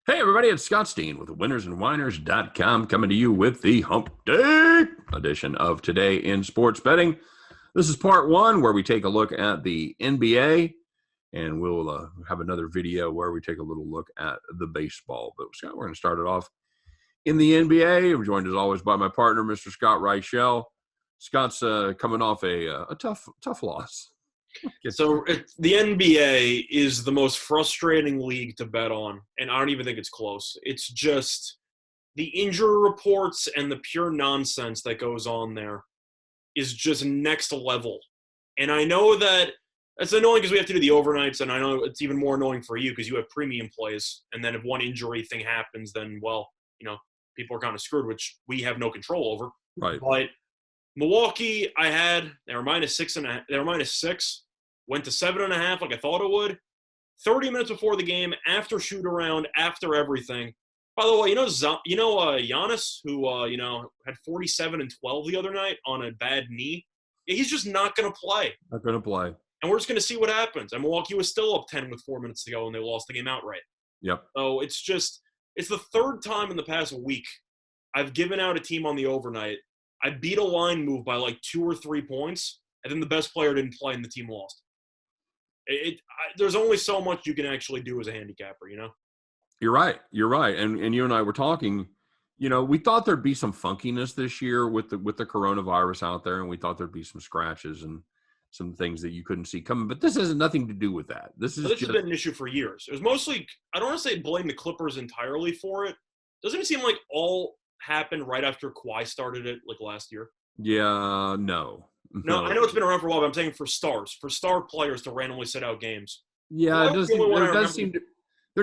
Hey, everybody, it's Scott Steen with winnersandwhiners.com coming to you with the Hump Day edition of Today in Sports Betting. This is part one where we take a look at the NBA, and we'll have another video where we take a little look at the baseball. But Scott, we're going to start it off in the NBA. I'm joined as always by my partner, Mr. Scott Reichel. Scott's coming off a tough loss. So the NBA is the most frustrating league to bet on, and I don't even think it's close. It's just the injury reports and the pure nonsense that goes on there is just next level. And I know that it's annoying because we have to do the overnights, and I know it's even more annoying for you because you have premium plays, and then if one injury thing happens, then, well, people are kind of screwed, which we have no control over. Right. But Milwaukee, they were -6.5. They were -6. Went to 7.5 like I thought it would. 30 minutes before the game, after shoot around, after everything. By the way, Giannis, who had 47 and 12 the other night on a bad knee. He's just not going to play. Not going to play. And we're just going to see what happens. And Milwaukee was still up 10 with 4 minutes to go, and they lost the game outright. Yep. So it's the third time in the past week I've given out a team on the overnight. I beat a line move by like 2 or 3 points, and then the best player didn't play and the team lost. There's only so much you can actually do as a handicapper, You're right. And you and I were talking, we thought there'd be some funkiness this year with the coronavirus out there, and we thought there'd be some scratches and some things that you couldn't see coming. But this has nothing to do with that. This has been an issue for years. It was mostly, I don't want to say blame the Clippers entirely for it. Doesn't it seem like all happened right after Kawhi started it, like last year? Yeah, no. No, I know it's been around for a while, but I'm saying for star players to randomly sit out games. Yeah, there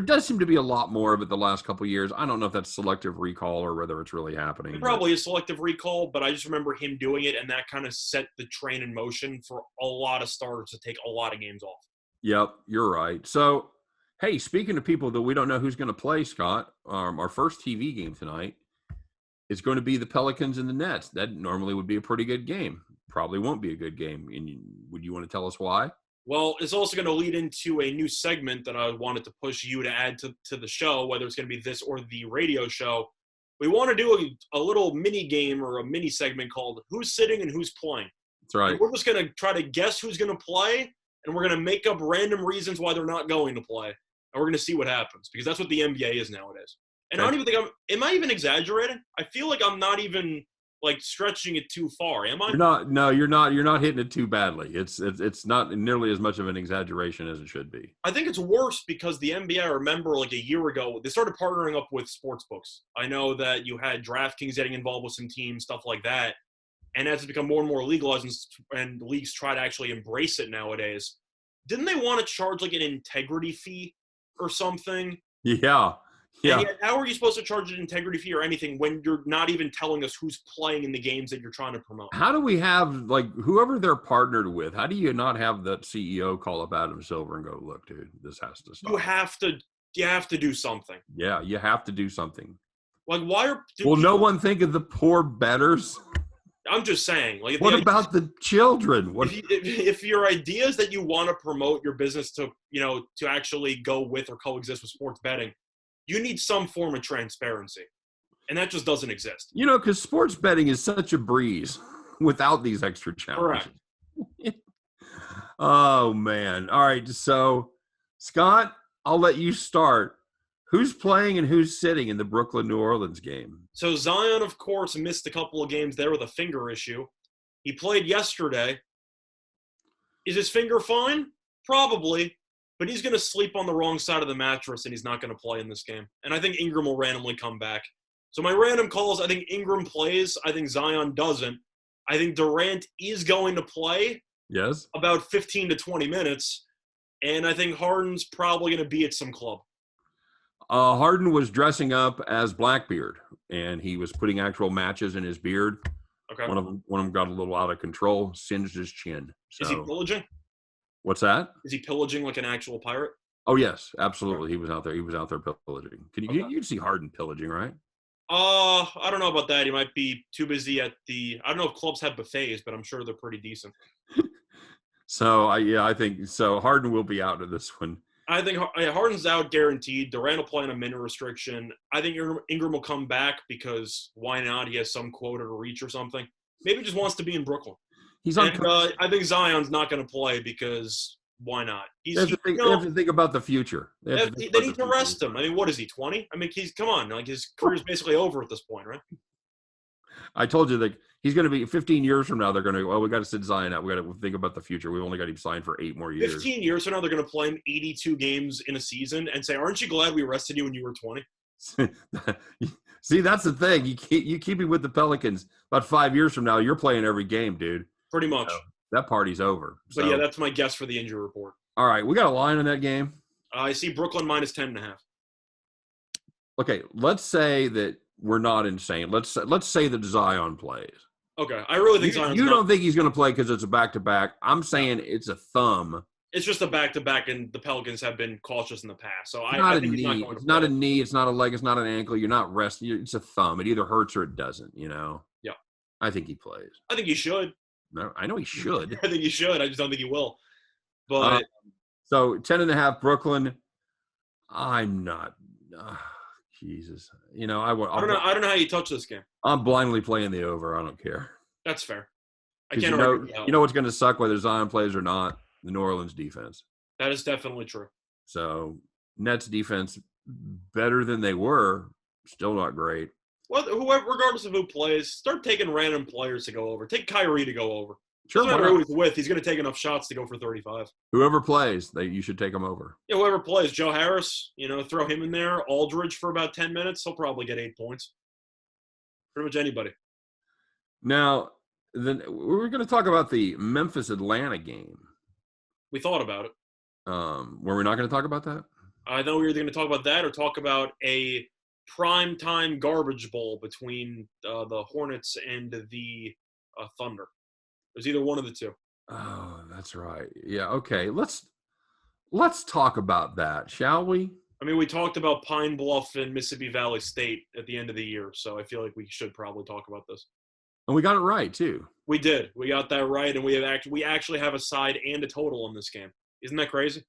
does seem to be a lot more of it the last couple of years. I don't know if that's selective recall or whether it's really happening. It probably is selective recall, but I just remember him doing it, and that kind of set the train in motion for a lot of stars to take a lot of games off. Yep, you're right. So, hey, speaking of people that we don't know who's going to play, Scott, our first TV game tonight is going to be the Pelicans and the Nets. That normally would be a pretty good game. Probably won't be a good game. And would you want to tell us why? Well, it's also going to lead into a new segment that I wanted to push you to add to the show, whether it's going to be this or the radio show. We want to do a little mini game or a mini segment called Who's Sitting and Who's Playing. That's right. And we're just going to try to guess who's going to play, and we're going to make up random reasons why they're not going to play. And we're going to see what happens, because that's what the NBA is nowadays. And I don't even think am I even exaggerating? I feel like I'm not even stretching it too far. Am I? You're not hitting it too badly. It's not nearly as much of an exaggeration as it should be. I think it's worse because the NBA, I remember a year ago, they started partnering up with sports books. I know that you had DraftKings getting involved with some teams, stuff like that. And as it's become more and more legalized and leagues try to actually embrace it nowadays, didn't they want to charge an integrity fee or something? Yeah. And yet, how are you supposed to charge an integrity fee or anything when you're not even telling us who's playing in the games that you're trying to promote? How do we have, whoever they're partnered with, how do you not have that CEO call up Adam Silver and go, look, dude, this has to stop? You have to do something. Yeah, you have to do something. Will no one think of the poor bettors? I'm just saying. What about the children? If your idea is that you want to promote your business to actually go with or coexist with sports betting, you need some form of transparency, and that just doesn't exist. Because sports betting is such a breeze without these extra challenges. Correct. Oh, man. All right, so, Scott, I'll let you start. Who's playing and who's sitting in the Brooklyn-New Orleans game? So Zion, of course, missed a couple of games there with a finger issue. He played yesterday. Is his finger fine? Probably. But he's going to sleep on the wrong side of the mattress, and he's not going to play in this game. And I think Ingram will randomly come back. So my random calls, I think Ingram plays. I think Zion doesn't. I think Durant is going to play. Yes. About 15 to 20 minutes. And I think Harden's probably going to be at some club. Harden was dressing up as Blackbeard, and he was putting actual matches in his beard. Okay. One of them got a little out of control, singed his chin. So. Is he pillaging? What's that? Is he pillaging like an actual pirate? Oh yes, absolutely. He was out there. He was out there pillaging. You can see Harden pillaging, right? I don't know about that. He might be too busy at the. I don't know if clubs have buffets, but I'm sure they're pretty decent. So I think so. Harden will be out of this one. I think Harden's out guaranteed. Durant will play on a minute restriction. I think Ingram will come back because why not? He has some quota to reach or something. Maybe he just wants to be in Brooklyn. He's on. I think Zion's not going to play because why not? They have to think about the future. They need to rest him. I mean, what is he, 20? I mean, come on. Like, his career's basically over at this point, right? I told you that he's going to be 15 years from now. They're going to, we got to sit Zion out. We got to think about the future. We've only got him signed for 8 more years. 15 years from now, they're going to play him 82 games in a season and say, aren't you glad we rested you when you were 20? See, that's the thing. You keep him with the Pelicans. About 5 years from now, you're playing every game, dude. Pretty much. That party's over. But yeah, that's my guess for the injury report. All right, we got a line on that game. I see Brooklyn minus 10.5. Okay, let's say that we're not insane. Let's say that Zion plays. Okay, I really think Zion's You don't think he's going to play because it's a back-to-back. I'm saying it's a thumb. It's just a back-to-back, and the Pelicans have been cautious in the past. So I think he's not going to play. It's not a knee. It's not a leg. It's not an ankle. You're not resting. It's a thumb. It either hurts or it doesn't, Yeah. I think he plays. I think he should. No, I know he should. I think he should. I just don't think he will. But so 10.5 Brooklyn. I'm not. Jesus. I don't know how you touch this game. I'm blindly playing the over. I don't care. That's fair. I can't you know what's going to suck whether Zion plays or not? The New Orleans defense. That is definitely true. So Nets defense better than they were, still not great. Well, regardless of who plays, start taking random players to go over. Take Kyrie to go over. Sure, doesn't matter who he's with. He's going to take enough shots to go for 35. Whoever plays, you should take them over. Yeah, whoever plays. Joe Harris, throw him in there. Aldridge for about 10 minutes. He'll probably get 8 points. Pretty much anybody. Now, then we're going to talk about the Memphis-Atlanta game. We thought about it. Were we not going to talk about that? I thought we were either going to talk about that or talk about a primetime garbage bowl between the Hornets and the Thunder. There's either one of the two. Oh, that's right. Yeah, okay. Let's talk about that, shall we? I mean, we talked about Pine Bluff and Mississippi Valley State at the end of the year, so I feel like we should probably talk about this. And we got it right, too. We did. We got that right, and we actually have a side and a total in this game. Isn't that crazy?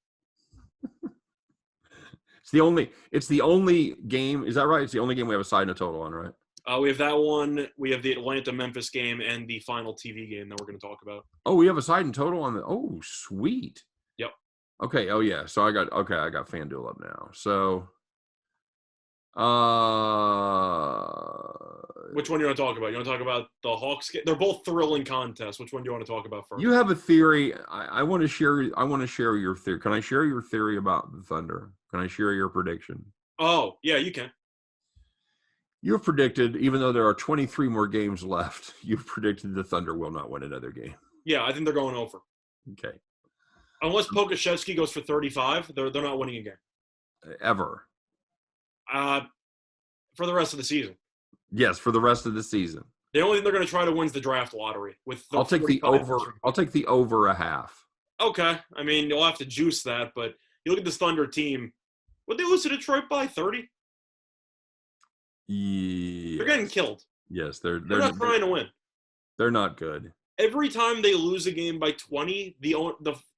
It's the only game. Is that right? It's the only game we have a side and a total on, right? We have that one. We have the Atlanta-Memphis game and the final TV game that we're going to talk about. Oh, we have a side and total on the. Oh, sweet. Yep. Okay. Oh, yeah. So I got FanDuel up now. So, which one do you want to talk about? You want to talk about the Hawks game? They're both thrilling contests. Which one do you want to talk about first? You have a theory. I want to share. I want to share your theory. Can I share your theory about the Thunder? Can I share your prediction? Oh, yeah, you can. You've predicted, even though there are 23 more games left, you've predicted the Thunder will not win another game. Yeah, I think they're going over. Okay. Unless Pokusevski goes for 35, they're not winning a game. Ever. For the rest of the season. Yes, for the rest of the season. The only thing they're going to try to win is the draft lottery. I'll take the over. I'll take the over a half. Okay. I mean, you'll have to juice that, but you look at this Thunder team. Would they lose to Detroit by 30? Yeah. They're getting killed. Yes, they're not trying to win. They're not good. Every time they lose a game by 20, the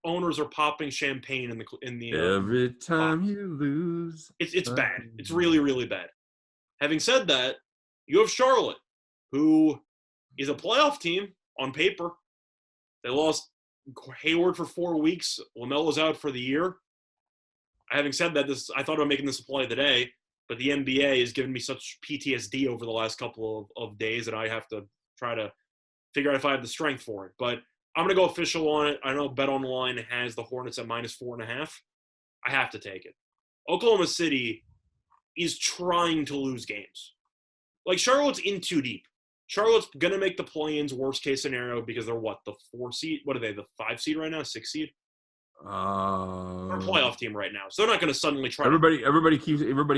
owners are popping champagne in the. Every time you lose, it's bad. It's really, really bad. Having said that, you have Charlotte, who is a playoff team on paper. They lost Hayward for 4 weeks. LaMelo's out for the year. Having said that, I thought about making this a play today, but the NBA has given me such PTSD over the last couple of days that I have to try to figure out if I have the strength for it. But I'm going to go official on it. I know BetOnline has the Hornets at -4.5. I have to take it. Oklahoma City is trying to lose games. Like, Charlotte's in too deep. Charlotte's going to make the play-ins worst case scenario because they're the 4 seed? What are they, the 5 seed right now? 6 seed? They're a playoff team right now, so they're not going to suddenly try. Everybody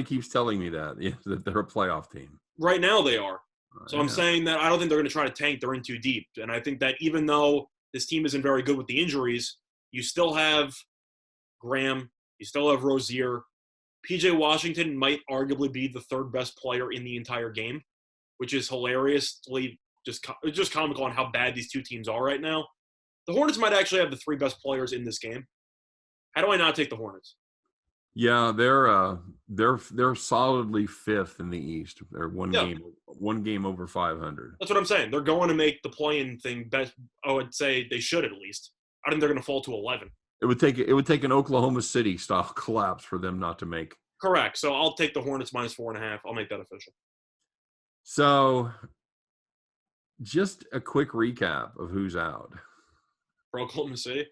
keeps telling me that that they're a playoff team. Right now, they are. So I'm saying that I don't think they're going to try to tank. They're in too deep, and I think that even though this team isn't very good with the injuries, you still have Graham, you still have Rozier. PJ Washington might arguably be the third best player in the entire game, which is hilariously just comical on how bad these two teams are right now. The Hornets might actually have the 3 best players in this game. How do I not take the Hornets? Yeah, they're solidly fifth in the East. They're Yeah, one game over 500. that's what I'm saying. They're going to make the play-in thing best. I would say they should at least. I think they're going to fall to 11. It would take an Oklahoma City style collapse for them not to make. Correct. So I'll take the Hornets -4.5. I'll make that official. So, just a quick recap of who's out. For Oklahoma City?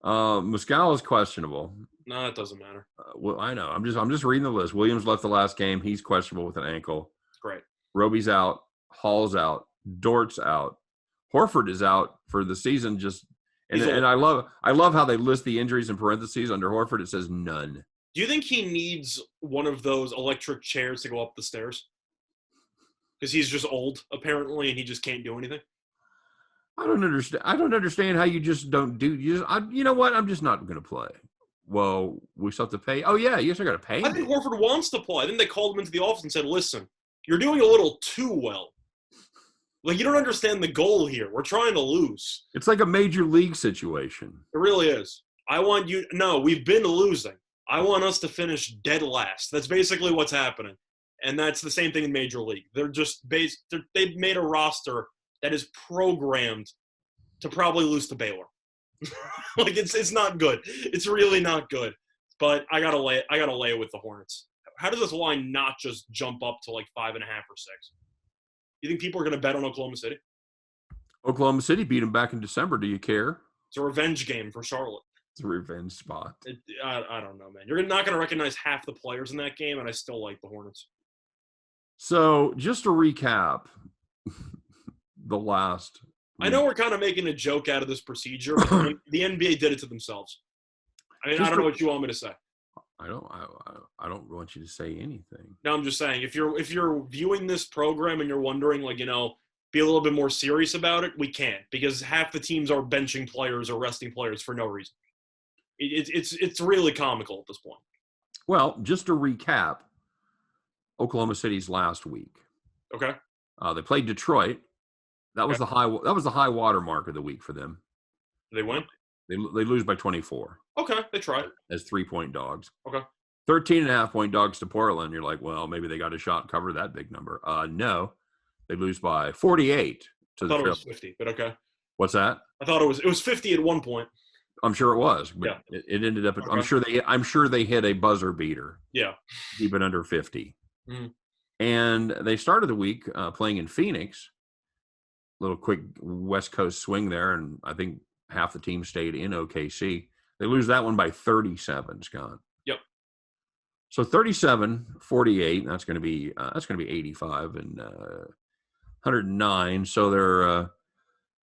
Muscala is questionable. No, that doesn't matter. Well, I know. I'm just reading the list. Williams left the last game. He's questionable with an ankle. Great. Roby's out. Hall's out. Dort's out. Horford is out for the season. And I love how they list the injuries in parentheses under Horford. It says none. Do you think he needs one of those electric chairs to go up the stairs? Because he's just old, apparently, and he just can't do anything. I don't understand how you just don't do. You know what? I'm just not going to play. Well, we still have to pay. Oh yeah, you still got to pay. I think Horford wants to play. I think they called him into the office and said, "Listen, you're doing a little too well. Like you don't understand the goal here. We're trying to lose. It's like a major league situation. It really is. I want you. No, we've been losing. I want us to finish dead last. That's basically what's happening, and that's the same thing in Major League. They're just they've made a roster that is programmed to probably lose to Baylor. Like it's not good. It's really not good. But I gotta lay it with the Hornets. How does this line not just jump up to like 5.5 or 6? You think people are gonna bet on Oklahoma City? Oklahoma City beat them back in December. Do you care? It's a revenge game for Charlotte. It's a revenge spot. I don't know, man. You're not gonna recognize half the players in that game, and I still like the Hornets. So just to recap, the last. I know we're kind of making a joke out of this procedure, but the NBA did it to themselves. I mean, I don't know what you want me to say. I don't want you to say anything. No, I'm just saying if you're viewing this program and you're wondering, like, be a little bit more serious about it, we can't, because half the teams are benching players or resting players for no reason. It's really comical at this point. Well, just to recap, Oklahoma City's last week. Okay. They played Detroit. That was the high water mark of the week for them. They win? They lose by 24. Okay, they tried. As 3-point dogs. Okay. 13.5-point dogs to Portland. You're like, well, maybe they got a shot to cover that big number. No, they lose by 48 to the Trailblazers. I thought it was 50, but okay. What's that? I thought it was 50 at one point. I'm sure it was, but yeah. it ended up. Okay. I'm sure they hit a buzzer beater. Yeah. Keep it under 50. Mm-hmm. And they started the week playing in Phoenix. Little quick West Coast swing there, and I think half the team stayed in OKC. They lose that one by 37, Scott. Yep. So 37-48. That's going to be 85 and 109. So they're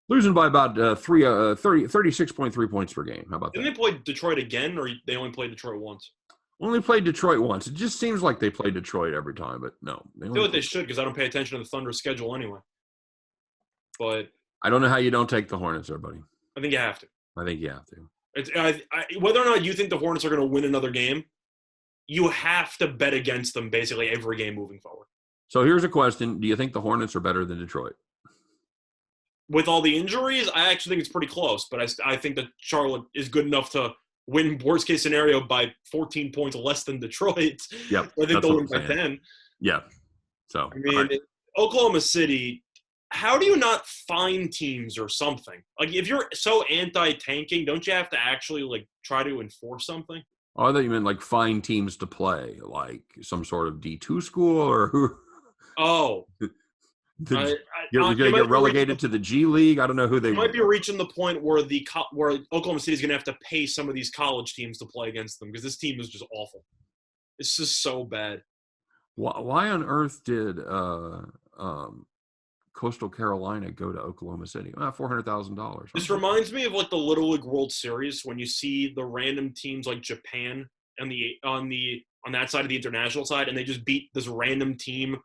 losing by about 36.3 points per game. How about that? Didn't they play Detroit again, or they only played Detroit once? Only played Detroit once. It just seems like they play Detroit every time, but no. I feel like they should, because I don't pay attention to the Thunder schedule anyway. But I don't know how you don't take the Hornets there, buddy. I think you have to. I think you have to. It's whether or not you think the Hornets are going to win another game, you have to bet against them basically every game moving forward. So here's a question. Do you think the Hornets are better than Detroit? With all the injuries, I actually think it's pretty close. But I think that Charlotte is good enough to win, worst case scenario, by 14 points less than Detroit. Yep. I think they'll win by 10. Yeah. So, I mean, Oklahoma City, how do you not find teams or something? Like, if you're so anti-tanking, don't you have to actually, like, try to enforce something? Oh, I thought you meant, like, find teams to play, like some sort of D2 school or who? Oh. You're going to get relegated to the G League? I don't know who they might be reaching the point where Oklahoma City is going to have to pay some of these college teams to play against them, because this team is just awful. It's just so bad. Why on earth did Coastal Carolina go to Oklahoma City? $400,000. This reminds me of like the Little League World Series, when you see the random teams like Japan on that side of the international side, and they just beat this random team.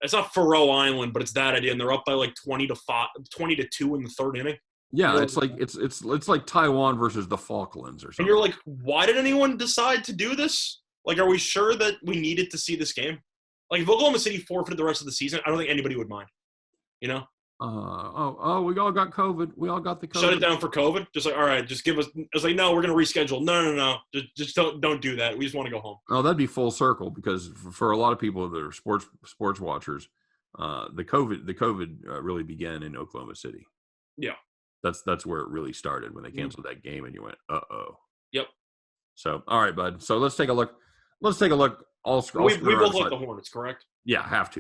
It's not Faroe Island, but it's that idea, and they're up by like 20-2 in the third inning. Yeah, it's like Taiwan versus the Falklands or something. And you're like, why did anyone decide to do this? Like, are we sure that we needed to see this game? Like, if Oklahoma City forfeited the rest of the season, I don't think anybody would mind. You know? We all got COVID. We all got the COVID. Shut it down for COVID. Just like, all right, just give us. It's like, no, we're gonna reschedule. No. Just don't do that. We just want to go home. Oh, that'd be full circle because for a lot of people that are sports watchers, the COVID really began in Oklahoma City. Yeah, that's where it really started when they canceled that game, and you went, uh-oh. Yep. So, all right, bud. So let's take a look. All we both like the Hornets, correct? Yeah, have to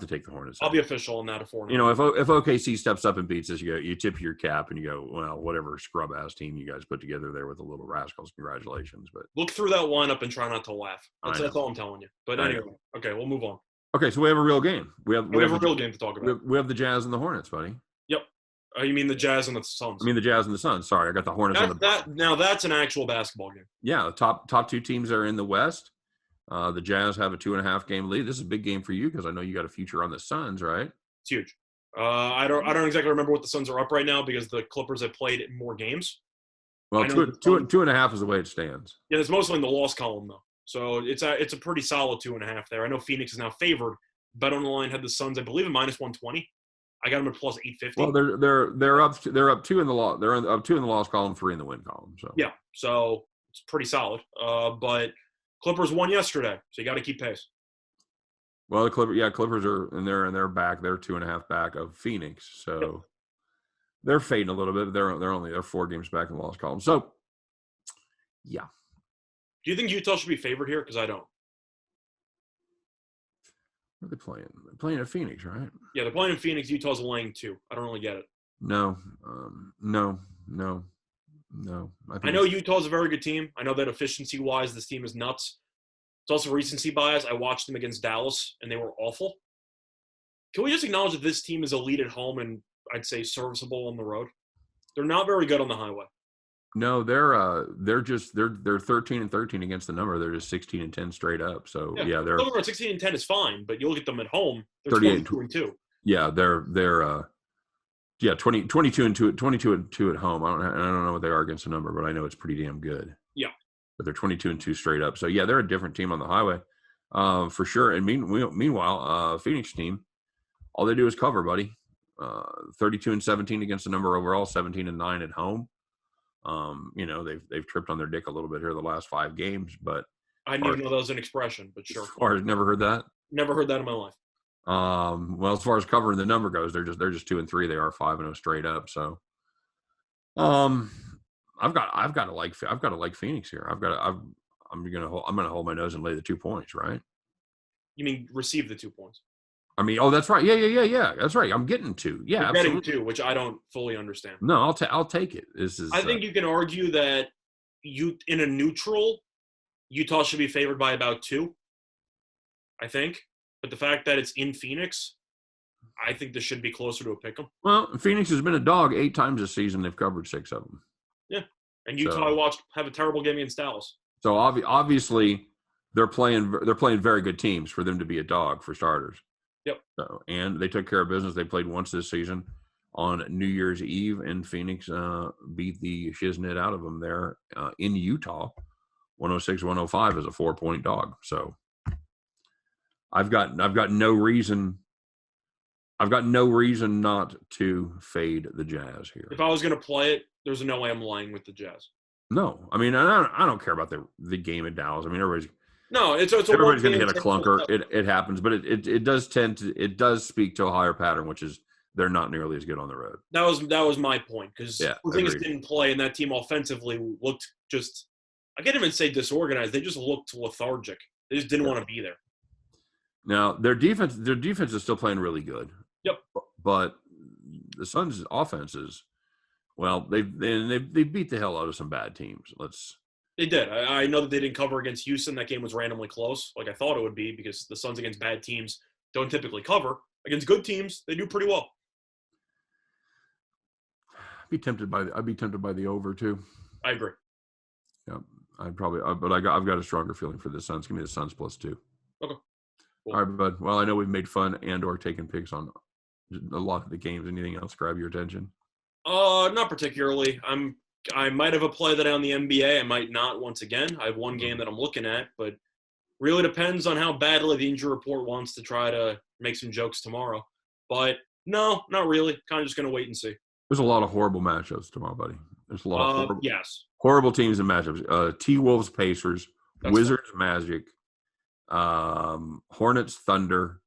take the Hornets. I'll be official on that. You know, if OKC steps up and beats us, you tip your cap and you go, well, whatever scrub ass team you guys put together there with the little rascals. Congratulations. But look through that lineup and try not to laugh. That's all I'm telling you. But anyway, okay, we'll move on. Okay, so we have a real game. We have a real game to talk about. We have the Jazz and the Hornets, buddy. Yep. You mean the Jazz and the Suns? I mean the Jazz and the Suns. Sorry, I got the Hornets on the. Now that's an actual basketball game. Yeah, the top two teams are in the West. The Jazz have a 2.5 game lead. This is a big game for you because I know you got a future on the Suns, right? It's huge. I don't exactly remember what the Suns are up right now because the Clippers have played more games. Well, 2.5 is the way it stands. Yeah, it's mostly in the loss column though, so it's a pretty solid 2.5 there. I know Phoenix is now favored. Bet on the line had the Suns, I believe, at -120. I got them at plus 850. Well, they're up 2 in the loss. They're up 2 in the loss column, 3 in the win column. So yeah, so it's pretty solid. But Clippers won yesterday, so you got to keep pace. Well, the Clippers are and they're back. They're 2.5 back of Phoenix, so they're fading a little bit. They're 4 games back in the loss column. So, yeah. Do you think Utah should be favored here? Because I don't. Where are they playing? They're playing at Phoenix, right? Yeah, they're playing in Phoenix. Utah's laying 2. I don't really get it. No. I know Utah's a very good team. I know that efficiency-wise, this team is nuts. It's also recency bias. I watched them against Dallas, and they were awful. Can we just acknowledge that this team is elite at home and I'd say serviceable on the road? They're not very good on the highway. No, they're 13-13 against the number. They're just 16-10 straight up. So yeah they're 16-10 is fine, but you look at them at home. They're 22-2. Yeah, they're 22-2 at home. I don't know what they are against the number, but I know it's pretty damn good. Yeah, but they're 22-2 straight up. So yeah, they're a different team on the highway, for sure. And meanwhile, Phoenix team, all they do is cover, buddy. 32-17 against the number overall, 17-9 at home. They've tripped on their dick a little bit here the last 5 games, but I didn't even know that was an expression, but sure. As far as never heard that. Never heard that in my life. Well, as far as covering the number goes, they're just 2-3. They are 5-0 straight up. So, I've got to like Phoenix here. I'm gonna hold my nose and lay the 2 points, right? You mean receive the 2 points? I mean, oh, that's right. Yeah. That's right. I'm getting 2. Yeah, you're getting 2, which I don't fully understand. No, I'll take it. I think you can argue that in a neutral, Utah should be favored by about 2. I think, but the fact that it's in Phoenix, I think this should be closer to a pick'em. Well, Phoenix has been a dog 8 times this season. They've covered 6 of them. Yeah, and Utah I watched have a terrible game against Dallas. So obviously, they're playing very good teams for them to be a dog for starters. Yep. So, and they took care of business. They played once this season on New Year's Eve, and Phoenix beat the shiznit out of them there in Utah, 106-105 as a 4-point dog. So I've got no reason not to fade the Jazz here. If I was going to play it, there's no way I'm lying with the Jazz. No, I mean I don't care about the game in Dallas. I mean everybody's going to hit a clunker. It happens, but it does speak to a higher pattern, which is they're not nearly as good on the road. That was my point because things didn't play, and that team offensively looked just I can't even say disorganized. They just looked lethargic. They just didn't want to be there. Now their defense is still playing really good. Yep. But the Suns' offense is they beat the hell out of some bad teams. They did. I know that they didn't cover against Houston. That game was randomly close, like I thought it would be, because the Suns against bad teams don't typically cover. Against good teams, they do pretty well. I'd be tempted by the over too. I agree. Yeah, I've got a stronger feeling for the Suns. Give me the Suns +2. Okay. Cool. All right, bud. Well, I know we've made fun and/or taken picks on a lot of the games. Anything else grab your attention? Not particularly. I might have a play that on the NBA. I might not once again. I have one game that I'm looking at, but really depends on how badly the injury report wants to try to make some jokes tomorrow. But No, not really. Kind of just gonna wait and see. There's a lot of horrible matchups tomorrow, buddy. There's a lot of Yes, horrible teams and matchups. T-Wolves, Pacers, that's Wizards, Magic, Hornets, Thunder,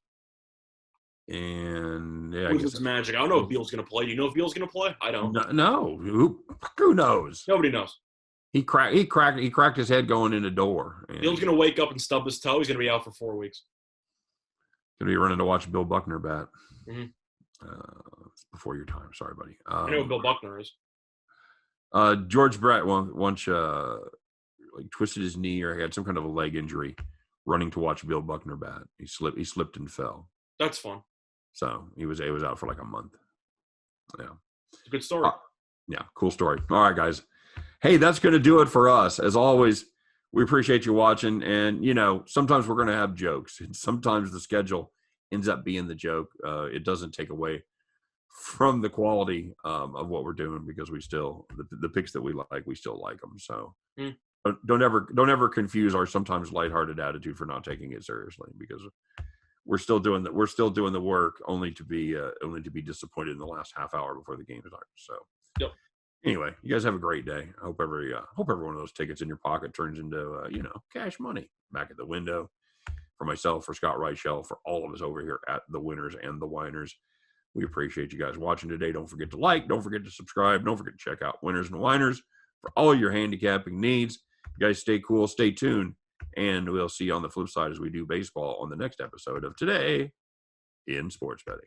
and yeah, I guess Wizards Magic. I don't know if Beal's gonna play. Do you know if Beal's gonna play? I don't. no. Who knows? Nobody knows. He cracked his head going in the door. Beal's gonna wake up and stub his toe. He's gonna be out for 4 weeks. Gonna be running to watch Bill Buckner bat. Mm-hmm. Before your time, sorry, buddy. I know who Bill Buckner is. George Brett once like twisted his knee or had some kind of a leg injury running to watch Bill Buckner bat. He slipped and fell. That's fun. So he was out for like a month. Yeah. It's a good story. Yeah, cool story. All right, guys. Hey, that's going to do it for us. As always, we appreciate you watching. And, sometimes we're going to have jokes. And sometimes the schedule ends up being the joke. It doesn't take away from the quality of what we're doing because we still, the picks that we like, we still like them. So don't ever confuse our sometimes lighthearted attitude for not taking it seriously because we're still doing the work only to be disappointed in the last half hour before the game starts. So yep. Anyway, you guys have a great day. I hope every one of those tickets in your pocket turns into cash money back at the window for myself, for Scott Reichel, for all of us over here at the Winners and the Whiners. We appreciate you guys watching today. Don't forget to like, don't forget to subscribe, don't forget to check out Winners and Whiners for all your handicapping needs. You guys stay cool, stay tuned, and we'll see you on the flip side as we do baseball on the next episode of Today in Sports Betting.